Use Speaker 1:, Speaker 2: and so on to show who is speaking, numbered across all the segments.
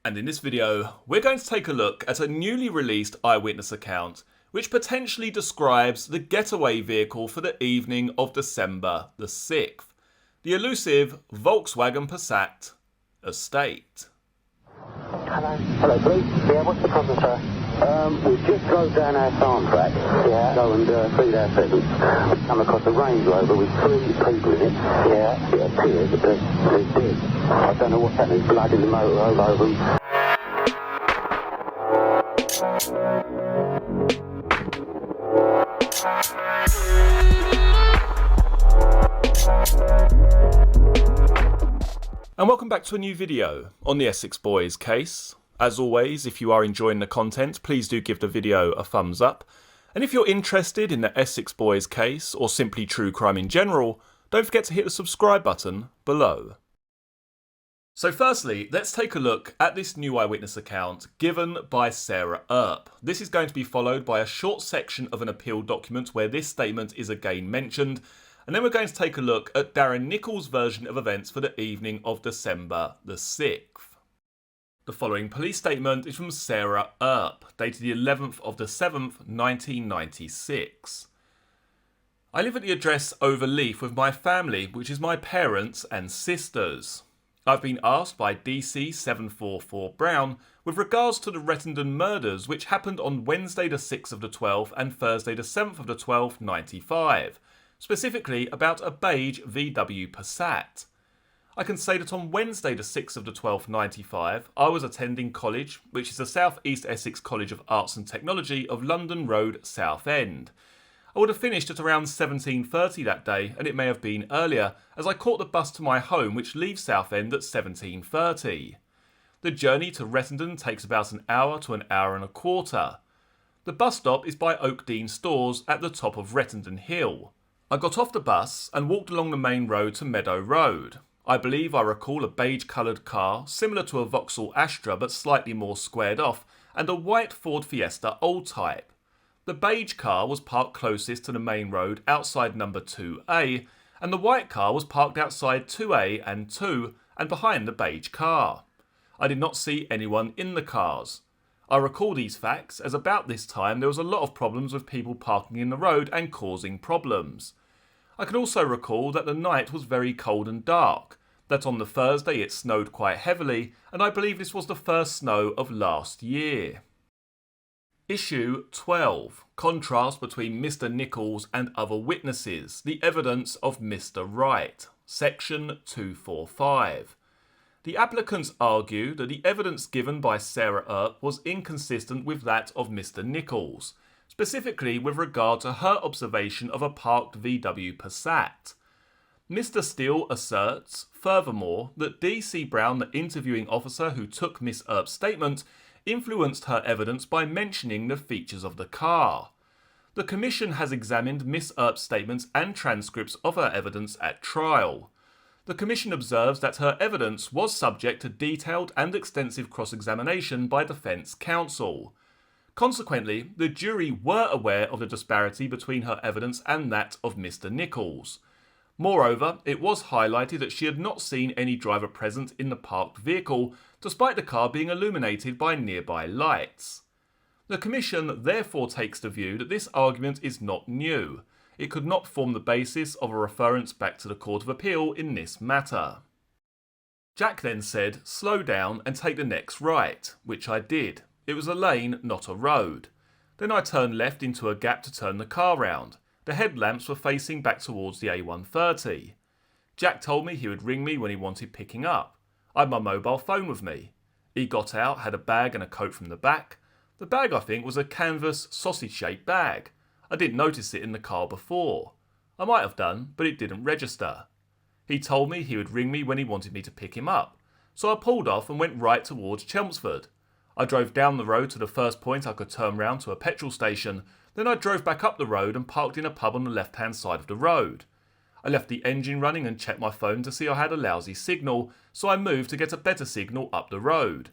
Speaker 1: And in this video, we're going to take a look at a newly released eyewitness account which potentially describes the getaway vehicle for the evening of December the 6th, the elusive Volkswagen Passat estate.
Speaker 2: Hello. Hello, police. Yeah, what's the problem, sir? We just drove down our farm track. Yeah. Go and feed our pheasants. We come across a Range Rover with 3 people in it. Yeah. It appears that they're dead. I don't know what's happening. Blood in the motor all over them.
Speaker 1: And welcome back to a new video on the Essex Boys case. As always, if you are enjoying the content, please do give the video a thumbs up. And if you're interested in the Essex Boys case, or simply true crime in general, don't forget to hit the subscribe button below. So firstly, let's take a look at this new eyewitness account given by Sarah Earp. This is going to be followed by a short section of an appeal document where this statement is again mentioned. And then we're going to take a look at Darren Nichols' version of events for the evening of December the 6th. The following police statement is from Sarah Earp, dated the 11th of the 7th, 1996. I live at the address Overleaf with my family, which is my parents and sisters. I've been asked by DC 744 Brown with regards to the Rettendon murders which happened on Wednesday the 6th of the 12th and Thursday the 7th of the 12th, 95. Specifically about a beige VW Passat. I can say that on Wednesday the 6th of the 12th, 95, I was attending college, which is the South East Essex College of Arts and Technology of London Road, Southend. I would have finished at around 17:30 that day, and it may have been earlier, as I caught the bus to my home which leaves Southend at 17:30. The journey to Rettendon takes about an hour to an hour and a quarter. The bus stop is by Oakdean Stores at the top of Rettendon Hill. I got off the bus and walked along the main road to Meadow Road. I believe I recall a beige coloured car, similar to a Vauxhall Astra but slightly more squared off, and a white Ford Fiesta old type. The beige car was parked closest to the main road outside number 2A, and the white car was parked outside 2A and 2 and behind the beige car. I did not see anyone in the cars. I recall these facts as about this time there was a lot of problems with people parking in the road and causing problems. I can also recall that the night was very cold and dark, that on the Thursday it snowed quite heavily, and I believe this was the first snow of last year. Issue 12. Contrast between Mr. Nichols and other witnesses. The evidence of Mr. Wright. Section 245. The applicants argue that the evidence given by Sarah Earp was inconsistent with that of Mr. Nichols, specifically with regard to her observation of a parked VW Passat. Mr. Steele asserts, furthermore, that DC Brown, the interviewing officer who took Miss Earp's statement, influenced her evidence by mentioning the features of the car. The Commission has examined Miss Earp's statements and transcripts of her evidence at trial. The Commission observes that her evidence was subject to detailed and extensive cross-examination by defence counsel. Consequently, the jury were aware of the disparity between her evidence and that of Mr. Nichols. Moreover, it was highlighted that she had not seen any driver present in the parked vehicle, despite the car being illuminated by nearby lights. The Commission therefore takes the view that this argument is not new. It could not form the basis of a reference back to the Court of Appeal in this matter. Jack then said, "Slow down and take the next right," which I did. It was a lane, not a road. Then I turned left into a gap to turn the car round. The headlamps were facing back towards the A130. Jack told me he would ring me when he wanted picking up. I had my mobile phone with me. He got out, had a bag and a coat from the back. The bag, I think, was a canvas, sausage-shaped bag. I didn't notice it in the car before. I might have done, but it didn't register. He told me he would ring me when he wanted me to pick him up. So I pulled off and went right towards Chelmsford. I drove down the road to the first point I could turn round to a petrol station. Then I drove back up the road and parked in a pub on the left-hand side of the road. I left the engine running and checked my phone to see I had a lousy signal, so I moved to get a better signal up the road.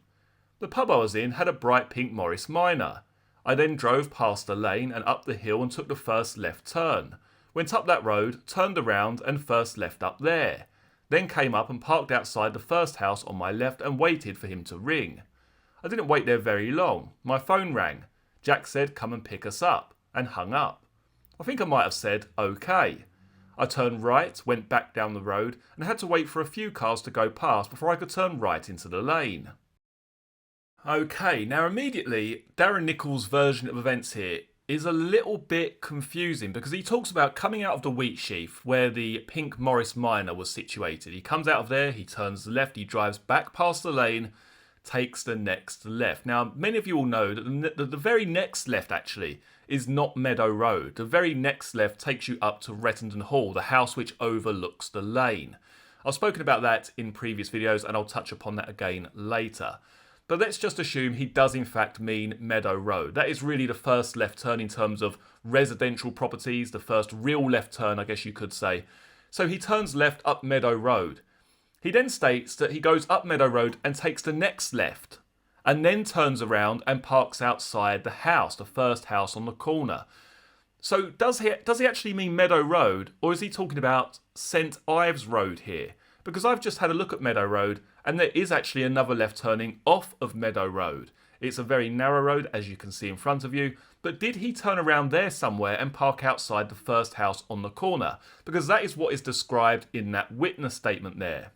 Speaker 1: The pub I was in had a bright pink Morris Minor. I then drove past the lane and up the hill and took the first left turn. Went up that road, turned around and first left up there. Then came up and parked outside the first house on my left and waited for him to ring. I didn't wait there very long. My phone rang. Jack said, come and pick us up, and hung up. I think I might have said, okay. I turned right, went back down the road, and had to wait for a few cars to go past before I could turn right into the lane. Okay, now immediately, Darren Nichols' version of events here is a little bit confusing because he talks about coming out of the wheat sheaf where the pink Morris Minor was situated. He comes out of there, he turns left, he drives back past the lane, takes the next left. Now, many of you will know that the very next left actually is not Meadow Road. The very next left takes you up to Rettendon Hall, the house which overlooks the lane. I've spoken about that in previous videos and I'll touch upon that again later. But let's just assume he does in fact mean Meadow Road. That is really the first left turn in terms of residential properties, the first real left turn, I guess you could say. So he turns left up Meadow Road. He then states that he goes up Meadow Road and takes the next left, and then turns around and parks outside the house, the first house on the corner. So does he actually mean Meadow Road, or is he talking about St Ives Road here? Because I've just had a look at Meadow Road, and there is actually another left turning off of Meadow Road. It's a very narrow road, as you can see in front of you, but did he turn around there somewhere and park outside the first house on the corner? Because that is what is described in that witness statement there.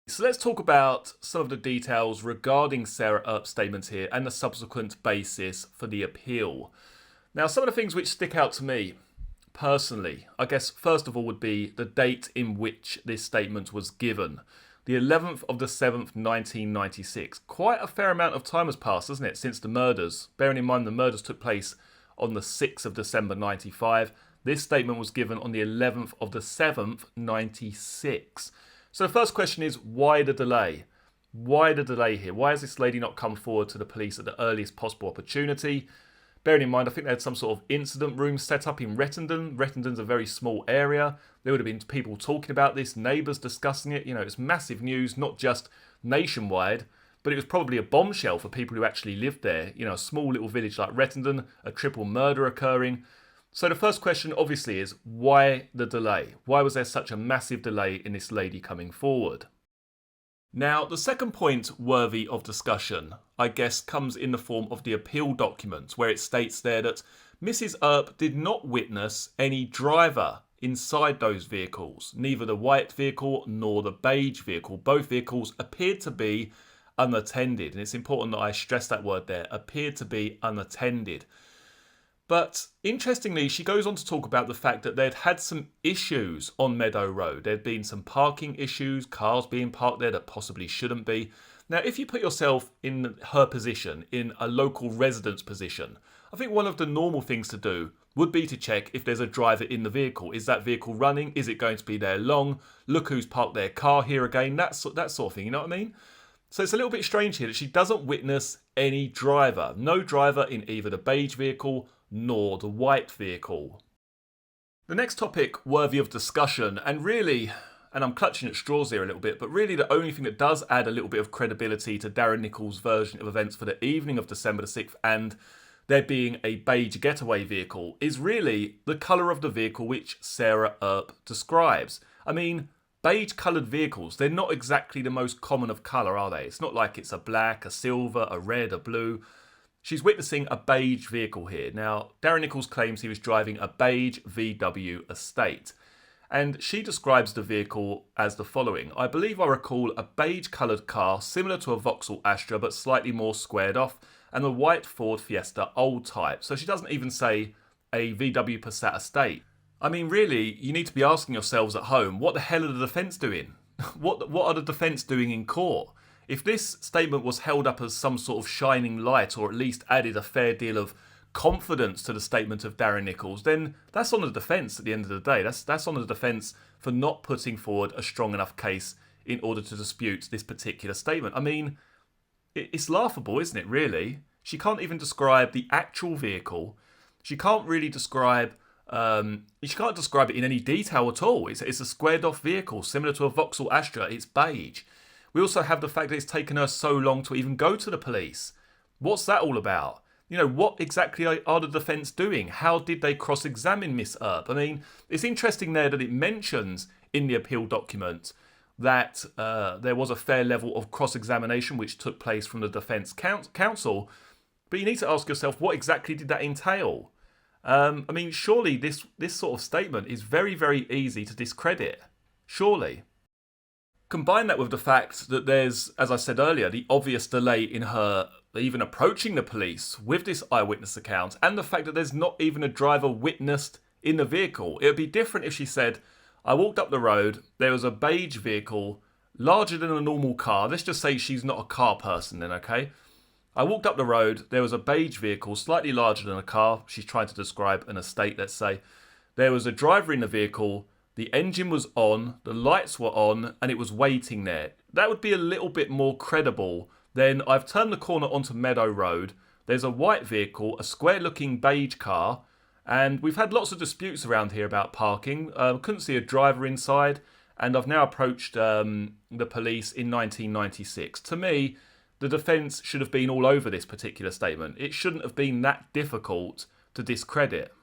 Speaker 1: So let's talk about some of the details regarding Sarah Earp's statements here and the subsequent basis for the appeal. Now, some of the things which stick out to me personally, I guess first of all would be the date in which this statement was given. The 11th of the 7th, 1996. Quite a fair amount of time has passed, hasn't it, since the murders. Bearing in mind the murders took place on the 6th of December 95. This statement was given on the 11th of the 7th, 96. So the first question is, why the delay? Why the delay here? Why has this lady not come forward to the police at the earliest possible opportunity? Bearing in mind, I think they had some sort of incident room set up in Rettendon. Rettendon's a very small area. There would have been people talking about this, neighbours discussing it. You know, it's massive news, not just nationwide, but it was probably a bombshell for people who actually lived there. You know, a small little village like Rettendon, a triple murder occurring. So the first question obviously is, why the delay? Why was there such a massive delay in this lady coming forward? Now, the second point worthy of discussion, I guess, comes in the form of the appeal document, where it states there that Mrs. Earp did not witness any driver inside those vehicles, neither the white vehicle nor the beige vehicle. Both vehicles appeared to be unattended, and it's important that I stress that word there, appeared to be unattended. But interestingly, she goes on to talk about the fact that they'd had some issues on Meadow Road. There'd been some parking issues, cars being parked there that possibly shouldn't be. Now, if you put yourself in her position, in a local resident's position, I think one of the normal things to do would be to check if there's a driver in the vehicle. Is that vehicle running? Is it going to be there long? Look who's parked their car here again. That sort of thing, you know what I mean? So it's a little bit strange here that she doesn't witness any driver. No driver in either the beige vehicle nor the white vehicle. The next topic worthy of discussion, and really, and I'm clutching at straws here a little bit, but really the only thing that does add a little bit of credibility to Darren Nichols' version of events for the evening of December the 6th and there being a beige getaway vehicle is really the colour of the vehicle which Sarah Earp describes. I mean, beige coloured vehicles, they're not exactly the most common of colour, are they? It's not like it's a black, a silver, a red, a blue. She's witnessing a beige vehicle here. Now, Darren Nichols claims he was driving a beige VW Estate. And she describes the vehicle as the following. I believe I recall a beige coloured car similar to a Vauxhall Astra but slightly more squared off, and a white Ford Fiesta old type. So she doesn't even say a VW Passat Estate. I mean, really, you need to be asking yourselves at home, what the hell are the defence doing? What are the defence doing in court? If this statement was held up as some sort of shining light, or at least added a fair deal of confidence to the statement of Darren Nichols, then that's on the defence at the end of the day. That's on the defence for not putting forward a strong enough case in order to dispute this particular statement. I mean, it's laughable, isn't it, really? She can't even describe the actual vehicle. She can't really describe it in any detail at all. It's a squared off vehicle, similar to a Vauxhall Astra. It's beige. We also have the fact that it's taken her so long to even go to the police. What's that all about? You know, what exactly are the defence doing? How did they cross-examine Miss Earp? I mean, it's interesting there that it mentions in the appeal document that there was a fair level of cross-examination which took place from the defence counsel. But you need to ask yourself, what exactly did that entail? I mean, surely this sort of statement is very, very easy to discredit. Surely. Combine that with the fact that there's, as I said earlier, the obvious delay in her even approaching the police with this eyewitness account, and the fact that there's not even a driver witnessed in the vehicle. It would be different if she said, I walked up the road, there was a beige vehicle, larger than a normal car. Let's just say she's not a car person then, okay? I walked up the road, there was a beige vehicle, slightly larger than a car. She's trying to describe an estate, let's say. There was a driver in the vehicle, the engine was on, the lights were on, and it was waiting there. That would be a little bit more credible than I've turned the corner onto Meadow Road, there's a white vehicle, a square-looking beige car, and we've had lots of disputes around here about parking. Couldn't see a driver inside, and I've now approached the police in 1996. To me, the defence should have been all over this particular statement. It shouldn't have been that difficult to discredit.